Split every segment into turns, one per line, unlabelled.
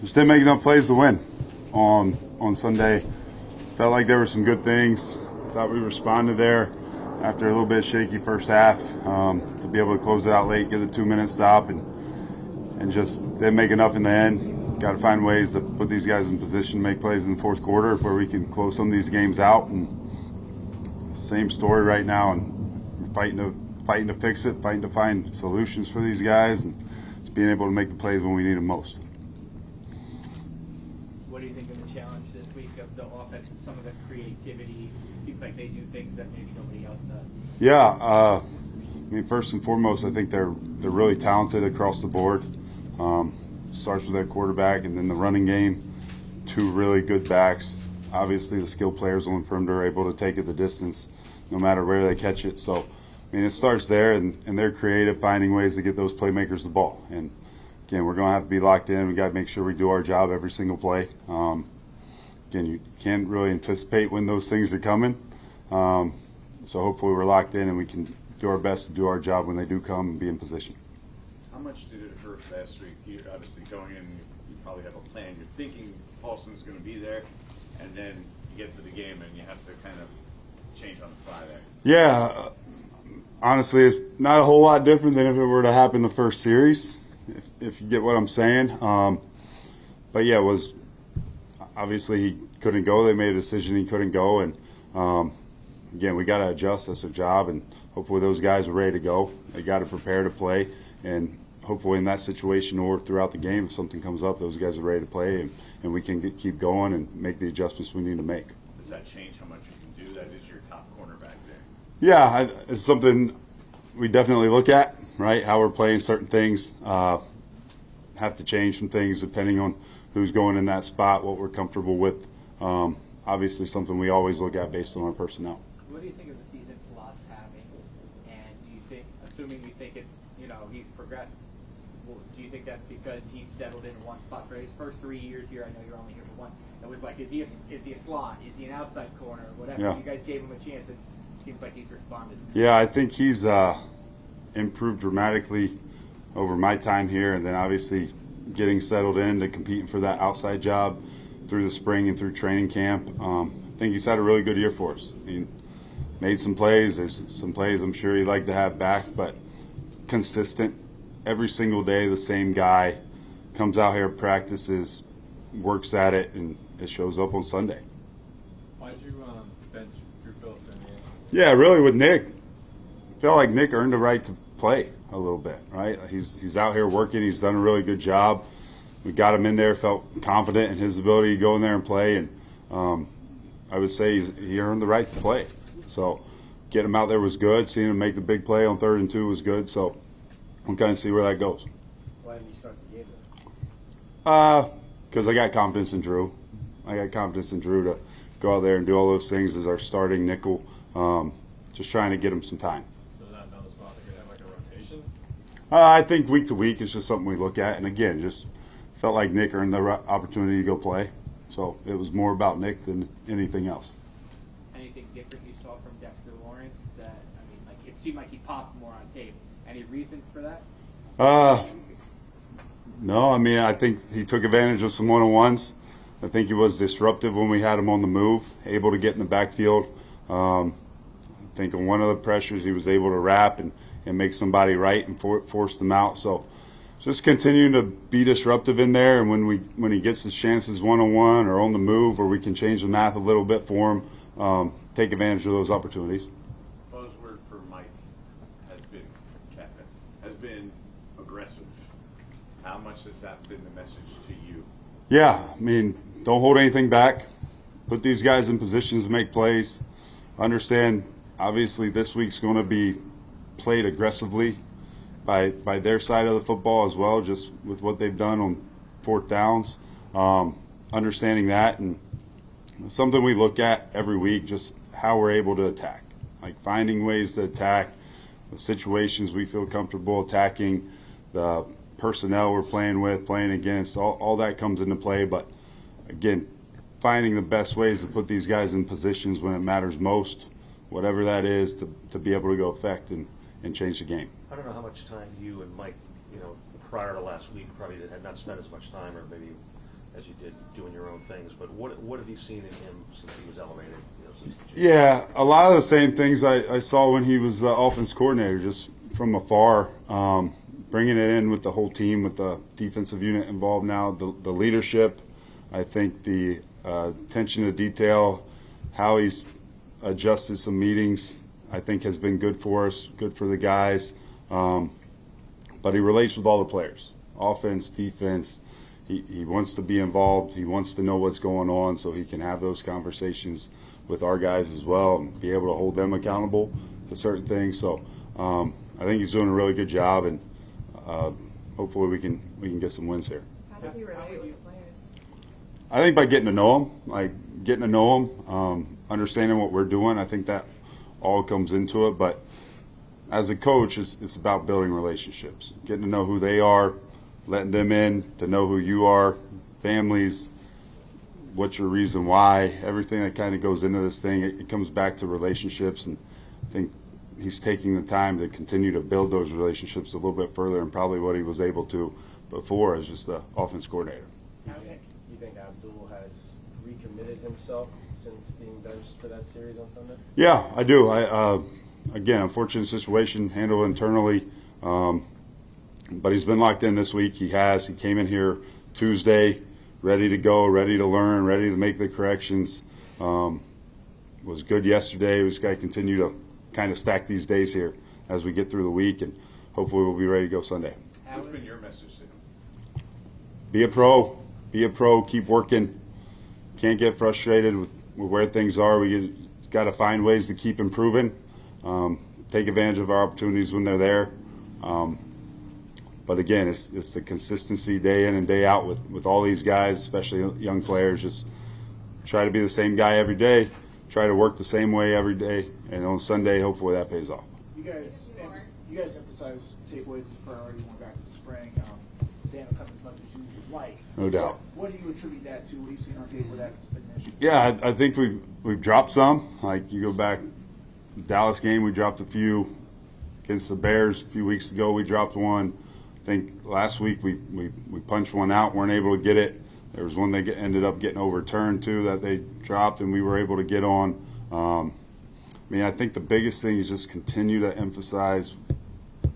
Just didn't make enough plays to win on Sunday. Felt like there were some good things. Thought we responded there after a little bit shaky first half to be able to close it out late, get the 2-minute stop, and just didn't make enough in the end. Got to find ways to put these guys in position to make plays in the fourth quarter where we can close some of these games out. And same story right now, and we're fighting to fix it, fighting to find solutions for these guys, and just being able to make the plays when we need them most.
What do you think of the challenge this week of the offense and some of the creativity? It seems like they do things that maybe nobody else does.
Yeah, I mean, first and foremost, I think they're really talented across the board. Starts with their quarterback, and then the running game. 2 really good backs. Obviously, the skilled players on the perimeter are able to take it the distance, no matter where they catch it. So, I mean, it starts there, and they're creative, finding ways to get those playmakers the ball. And again, we're going to have to be locked in. We got to make sure we do our job every single play. Again, you can't really anticipate when those things are coming. So hopefully we're locked in and we can do our best to do our job when they do come and be in position.
How much did it hurt last week? You obviously going in, you probably have a plan. You're thinking Paulson's going to be there, and then you get to the game and you have to kind of change on the fly there.
Yeah, honestly, it's not a whole lot different than if it were to happen the first series, if you get what I'm saying. But yeah, it was obviously he couldn't go. They made a decision he couldn't go, and again, we got to adjust. That's a job, and hopefully those guys are ready to go. They got to prepare to play, and hopefully in that situation or throughout the game, if something comes up, those guys are ready to play, and we can keep going and make the adjustments we need to make.
Does that change how much you can do? That is your top cornerback there.
Yeah, it's something we definitely look at, right? How we're playing certain things. Have to change some things depending on who's going in that spot, what we're comfortable with. Obviously something we always look at based on our personnel.
What do you think of the season Flott's having? And do you think, assuming we think it's, he's progressed, do you think that's because he's settled in one spot for his first 3 years here? I know you're only here for one. It was like, is he a slot? Is he an outside corner? Whatever.
Yeah.
You guys gave him a chance. It seems like he's responded.
Yeah, I think he's improved dramatically over my time here, and then obviously getting settled in to competing for that outside job through the spring and through training camp. I think he's had a really good year for us. He made some plays. There's some plays I'm sure he'd like to have back, but consistent. Every single day, the same guy comes out here, practices, works at it, and it shows up on Sunday.
Why did you bench Drew Phillips in the game?
Yeah, really with Nick. I felt like Nick earned the right to play a little bit, right? He's out here working. He's done a really good job. We got him in there, felt confident in his ability to go in there and play, and I would say he earned the right to play. So getting him out there was good. Seeing him make the big play on 3rd and 2 was good. So we'll kind of see where that goes.
Why didn't you start the game?
Because I got confidence in Drew. I got confidence in Drew to go out there and do all those things as our starting nickel. Just trying to get him some time.
So is that another spot that could have like a rotation?
I think week to week is just something we look at. And again, just felt like Nick earned the opportunity to go play. So it was more about Nick than anything else.
Anything different you saw from Dexter Lawrence that, it seemed like he popped more on tape. Any reasons for that?
No, I think he took advantage of some one-on-ones. I think he was disruptive when we had him on the move, able to get in the backfield. I think on one of the pressures he was able to wrap and make somebody right and force them out. So just continuing to be disruptive in there, and when he gets his chances one-on-one or on the move, or we can change the math a little bit for him, take advantage of those opportunities.
Buzzword for Mike has been aggressive. How much has that been the message to you?
Yeah, don't hold anything back. Put these guys in positions to make plays. Understand, obviously, this week's going to be played aggressively by their side of the football as well, just with what they've done on 4th downs. Understanding that, and something we look at every week, just how we're able to attack. Like finding ways to attack the situations we feel comfortable attacking, the personnel we're playing with, playing against, all that comes into play. But again, finding the best ways to put these guys in positions when it matters most, whatever that is, to be able to go affect and change the game.
I don't know how much time you and Mike, prior to last week, probably had not spent as much time, or maybe things, but what have you seen in him since he was elevated? Since
Yeah, a lot of the same things I saw when he was the offense coordinator, just from afar, bringing it in with the whole team, with the defensive unit involved now, the leadership. I think the attention to detail, how he's adjusted some meetings, I think has been good for us, good for the guys. But he relates with all the players, offense, defense. He wants to be involved. He wants to know what's going on so he can have those conversations with our guys as well and be able to hold them accountable to certain things. So I think he's doing a really good job, and hopefully we can get some wins here.
How does he relate with the players?
I think by getting to know them, understanding what we're doing. I think that all comes into it. But as a coach, it's about building relationships, getting to know who they are, letting them in to know who you are, families, what's your reason why, everything that kind of goes into this thing. It comes back to relationships, and I think he's taking the time to continue to build those relationships a little bit further than probably what he was able to before as just the offense coordinator.
You think Abdul has recommitted himself since being benched for that series on Sunday?
Yeah, I do. Again, unfortunate situation, handled internally, but he's been locked in this week. He came in here Tuesday, ready to go, ready to learn, ready to make the corrections. Was good yesterday. We just got to continue to kind of stack these days here as we get through the week, and hopefully we'll be ready to go Sunday.
What's been your message to him?
Be a pro. Be a pro. Keep working. Can't get frustrated with where things are. We got to find ways to keep improving. Take advantage of our opportunities when they're there. But again, it's the consistency day in and day out with all these guys, especially young players. Just try to be the same guy every day. Try to work the same way every day, and on Sunday, hopefully that pays off.
You guys emphasize takeaways as a priority going back to the spring. They haven't come as much as you would like.
No doubt.
What do you attribute that to? What do you see on tape where that's been an issue?
Yeah, I think we've dropped some. Like you go back, the Dallas game, we dropped a few. Against the Bears a few weeks ago, we dropped one. I think last week we punched one out, weren't able to get it. There was one that ended up getting overturned too that they dropped, and we were able to get on. I think the biggest thing is just continue to emphasize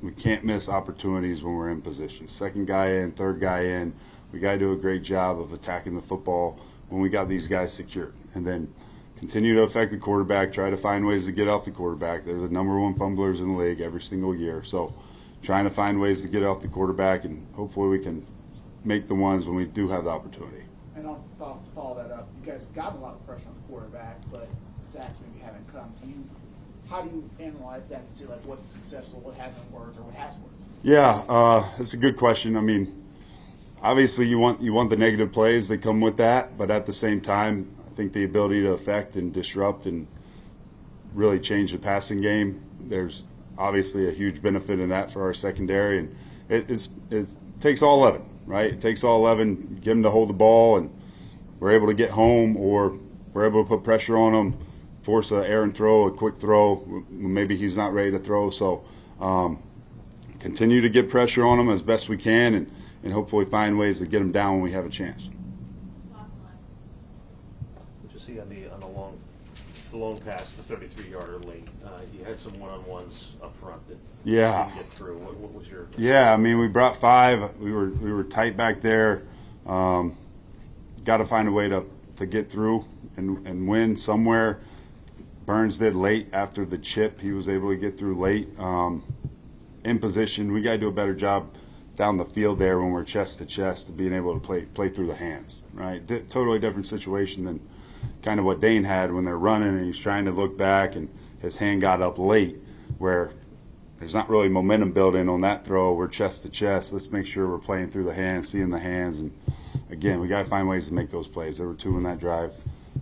we can't miss opportunities when we're in position. Second guy in, third guy in. We got to do a great job of attacking the football when we got these guys secured. And then continue to affect the quarterback, try to find ways to get off the quarterback. They're the number one fumblers in the league every single year. So trying to find ways to get off the quarterback, and hopefully we can make the ones when we do have the opportunity.
And to follow that up, you guys have gotten a lot of pressure on the quarterback, but the sacks maybe haven't come. How do you analyze that and see what's successful, what hasn't worked, or what has worked?
Yeah, that's a good question. Obviously you want the negative plays that come with that, but at the same time, I think the ability to affect and disrupt and really change the passing game, there's obviously a huge benefit in that for our secondary, and it takes all 11, right? It takes all 11, get them to hold the ball, and we're able to get home, or we're able to put pressure on them, force an errant throw, a quick throw. Maybe he's not ready to throw, so continue to get pressure on him as best we can, and hopefully find ways to get him down when we have a chance.
What you see on the long pass, the 33-yarder late, you had some one-on-ones up front that didn't get through. What was your?
Yeah, we brought 5. We were tight back there. Got to find a way to get through and win somewhere. Burns did late after the chip. He was able to get through late. In position, we got to do a better job down the field there when we're chest to chest, being able to play through the hands. Right, totally different situation than kind of what Dane had when they're running and he's trying to look back and his hand got up late, where there's not really momentum building on that throw. We're chest to chest. Let's make sure we're playing through the hands, seeing the hands, and again, we got to find ways to make those plays. There were 2 in that drive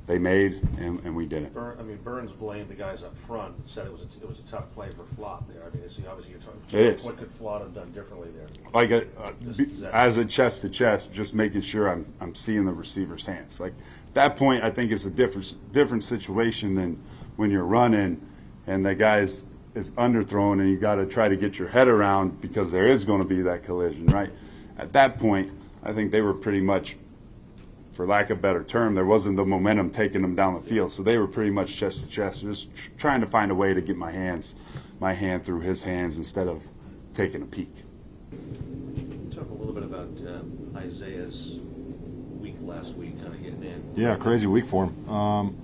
they made, and we didn't.
Burns blamed the guys up front, said it was a tough play for Flott there. Obviously you're talking.
It is.
What could Flott have done differently there?
As a chest to chest, just making sure I'm seeing the receiver's hands. At that point, I think it's a different situation than when you're running and the guy's is underthrown and you got to try to get your head around because there is going to be that collision, right? At that point, I think they were pretty much for lack of a better term, there wasn't the momentum taking them down the field. So they were pretty much chest to chest, just trying to find a way to get my hand through his hands instead of taking a peek.
Talk a little bit about Isaiah's week last week, kind of getting in.
Yeah, crazy week for him.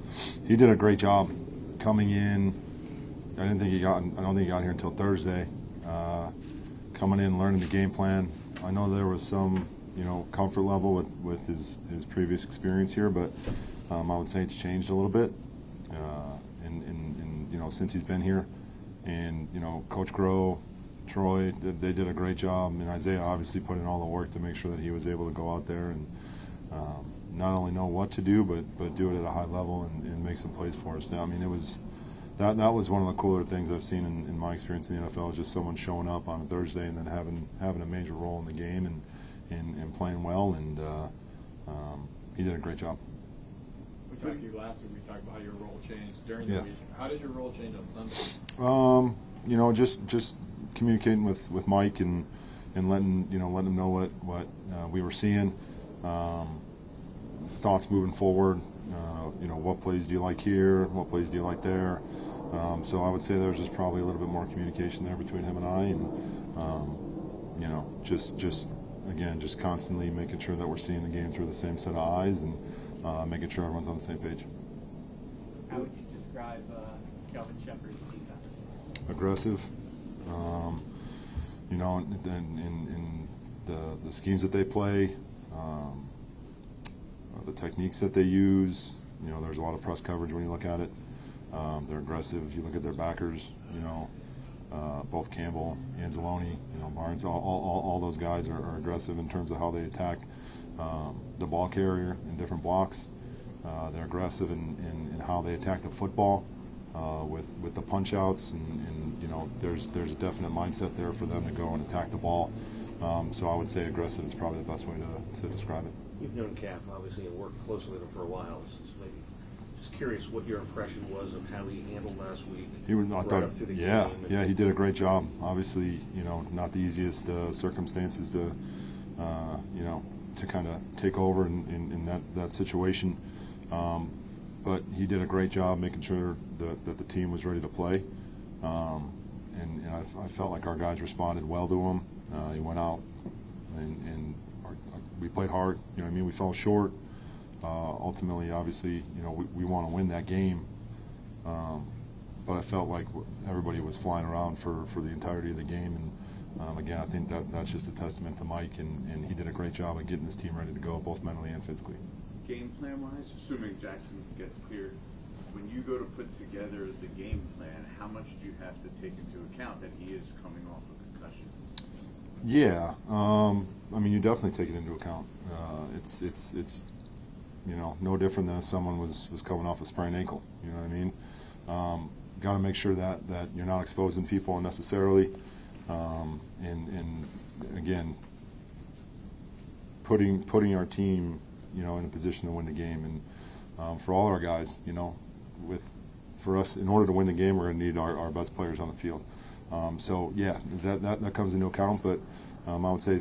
He did a great job coming in. I don't think he got here until Thursday. Coming in, learning the game plan. I know there was some, comfort level with his previous experience here, but I would say it's changed a little bit. Since he's been here, and Coach Groh, Troy, they did a great job. And Isaiah obviously put in all the work to make sure that he was able to go out there and not only know what to do, but do it at a high level and make some plays for us. Now, I mean, it was that was one of the cooler things I've seen in my experience in the NFL, is just someone showing up on a Thursday and then having a major role in the game and playing well, and he did a great job.
We talked to you last week. We talked about how your role changed during the week. How did your role change on Sunday?
Just communicating with Mike and letting him know what we were seeing, thoughts moving forward. What plays do you like here? What plays do you like there? So I would say there was just probably a little bit more communication there between him and I, and just constantly making sure that we're seeing the game through the same set of eyes, and making sure everyone's on the same page.
How would you describe Kelvin Shepard's defense?
Aggressive. In the schemes that they play, the techniques that they use. There's a lot of press coverage when you look at it. They're aggressive. If you look at their backers, both Campbell, Anzalone, Barnes, all those guys are aggressive in terms of how they attack the ball carrier in different blocks. They're aggressive in how they attack the football with the punch outs, and there's a definite mindset there for them to go and attack the ball. So I would say aggressive is probably the best way to describe it.
You've known Calf, obviously, and worked closely with him for a while. Just curious what your impression was of how he handled last week.
He did a great job. Obviously, not the easiest circumstances to kind of take over in that situation. But he did a great job making sure that the team was ready to play. And I felt like our guys responded well to him. He went out and we played hard. We fell short. Ultimately, obviously, we want to win that game. But I felt like everybody was flying around for the entirety of the game. And again, I think that's just a testament to Mike, and he did a great job of getting his team ready to go, both mentally and physically.
Game plan-wise, assuming Jackson gets cleared, when you go to put together the game plan, how much do you have to take into account that he is coming off a concussion?
Yeah, you definitely take it into account. It's no different than if someone was coming off a sprained ankle. You know what I mean? Got to make sure that you're not exposing people unnecessarily, and again, putting our team, in a position to win the game, and for all our guys, for us, in order to win the game, we're going to need our best players on the field. So yeah, that comes into account, but I would say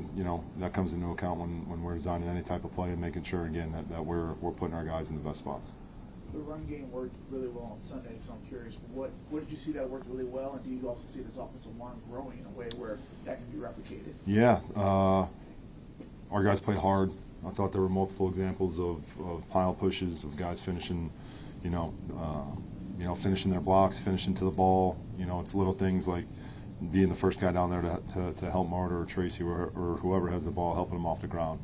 that comes into account when we're designing any type of play and making sure again that we're putting our guys in the best spots.
The run game worked really well on Sunday, so I'm curious, what did you see that worked really well, and do you also see this offensive line growing in a way where that can be replicated? Yeah,
our guys played hard. I thought there were multiple examples of pile pushes, of guys finishing, finishing their blocks, finishing to the ball. It's little things like being the first guy down there to help Marta or Tracy or whoever has the ball, helping them off the ground.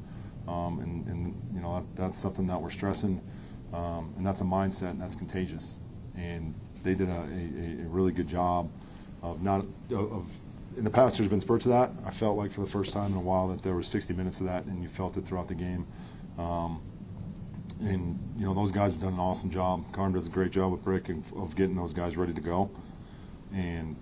That's something that we're stressing, and that's a mindset, and that's contagious. And they did a really good job of in the past, there's been spurts of that. I felt like for the first time in a while that there was 60 minutes of that, and you felt it throughout the game. Those guys have done an awesome job. Carter does a great job with Brick of getting those guys ready to go. And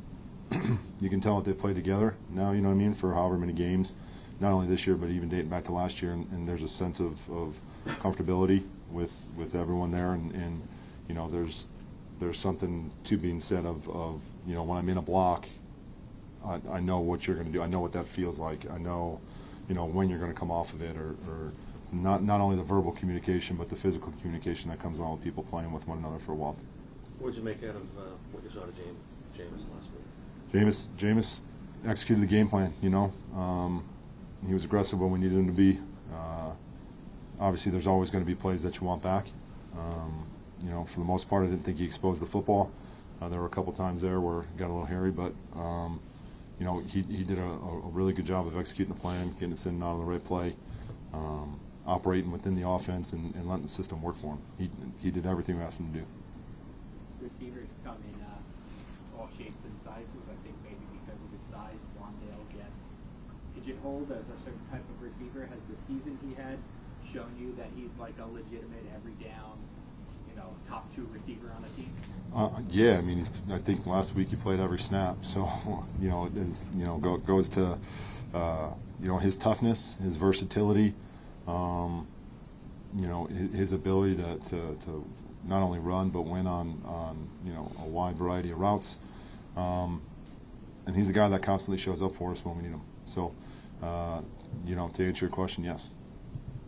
you can tell that they've played together now, for however many games, not only this year, but even dating back to last year. And there's a sense of comfortability with everyone there. And there's something to being said of when I'm in a block, I know what you're going to do. I know what that feels like. I know, when you're going to come off of it or not only the verbal communication, but the physical communication that comes on with people playing with one another for a while.
What did you make out of what you saw to Jameis last week?
Jameis executed the game plan. He was aggressive when we needed him to be. Obviously, there's always going to be plays that you want back. For the most part, I didn't think he exposed the football. There were a couple times there where it got a little hairy, but he did a really good job of executing the plan, getting us in and out of the right play, operating within the offense, and letting the system work for him. He did everything we asked him to do.
Receivers come in all shapes and sizes. I think maybe because of his size, Wandale gets pigeonholed as a certain type of receiver. Has the season he had shown you that he's like a legitimate every down, top 2 receiver on a team?
Yeah, I mean, I think last week he played every snap. So, goes to, his toughness, his versatility, his ability to not only run but win on a wide variety of routes. And he's a guy that constantly shows up for us when we need him. So, to answer your question, yes.